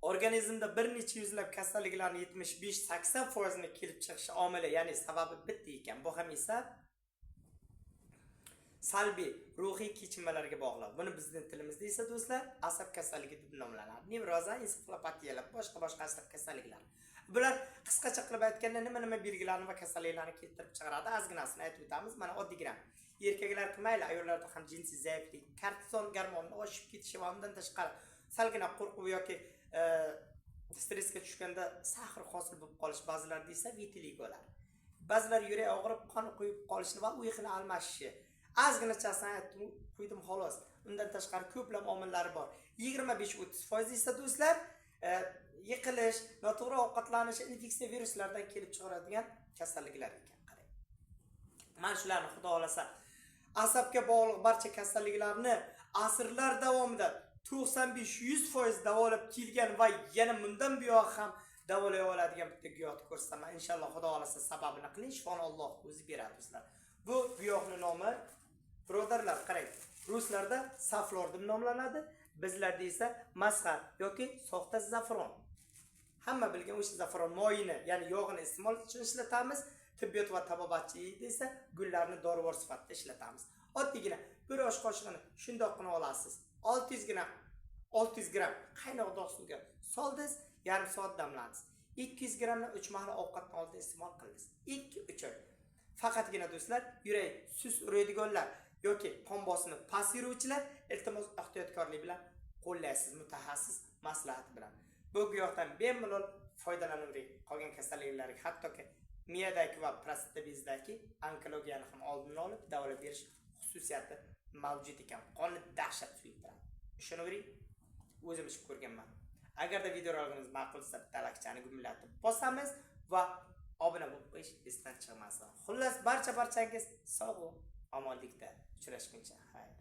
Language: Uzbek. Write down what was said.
organizmda bir necha yuzlab kasalliklarning 75-80% ni kelib chiqishi omili, ya'ni sababi bitta ekan. Bu ham esa salbiy ruhiy kechinmalarga bog'liq. Buni bizning tilimizda esa do'stlar asab kasalligi deb nomlanadi. Nevroza, ensefalopatiyalar, boshqa asab kasalliklar. Bular qisqacha qilib aytganda nima belgilarni va kasalliklarni keltirib chiqaradi? Ozginasini aytib o'tamiz. Mana oddiygram. Erkaklar mayli, ayollarda ham jinsiy zaiflik, kortizol gormoni oshib ketishi va undan tashqari salgina qo'rquv yoki stressga tushganda sahr hosil bo'lib qolish, ba'zilarda esa vitiligolar. Ba'zilar yurak og'rib, qon quyib qolishi va uy almashishi. Ozginachasini aytdim, qo'ydim xolos. Undan tashqari ko'plab omillari bor. 25-30% esa do'stlar yiqilish, noto'g'ri ovqatlanish, infeksiya viruslardan kelib chiqaradigan kasalliklar ekan. Qarang. Mana shularni xudo xolasa asabga bog'liq barcha kasalliklarni asrlar davomida 95-100% davolab kelgan va yana bundan buyoq ham davolay oladigan bitta giyohni ko'rsataman. Inshaalloh xudo xolasa sababini qiling, shifoni Alloh o'zi beradi do'stlar. Bu giyohning nomi, birodarlar, qarang. Ruslarda saflor deb nomlanadi, bizlarda esa masxar yoki soxta zafron. Hamma bilgan o'sha zafron moyini, ya'ni yog'ini iste'mol uchun ishlatamiz. Tibbiyot va tabobatchilikda esa gullarni dorivor sifatida ishlatamiz. Oddiygina bir osh qoshiqini shundoqqina olasiz. 600 gram qaynoq dog' suvga soldingiz, yarim soat damladingiz. 200 gramni 3 mahal ovqatdan oldin iste'mol qildingiz. 2-3 oy. Faqatgina do'stlar, yurak sus uradiganlar yoki qon bosimini past yuruvchilar iltimos ehtiyotkorlik bilan qo'llaysiz, mutaxassis maslahati bilan. Bu giyohdan bemalol foydalanavering. Qolgan kasalliklarga, hattoki miyadagi va prostata bezdagi onkologiyani ham oldini olib davolab berish xususiyati mavjud ekan. Qonni dahshat suydiradi. Ishonavering, o'zim ish ko'rganman. Agarda videorolingiz ma'qul bo'lsa, talakchani gumillatib bosamiz va obuna bo'lib qo'yish esdan chiqmasin. Xullas, barchangiz sog' va omonlikda uchrashguncha. Xayr.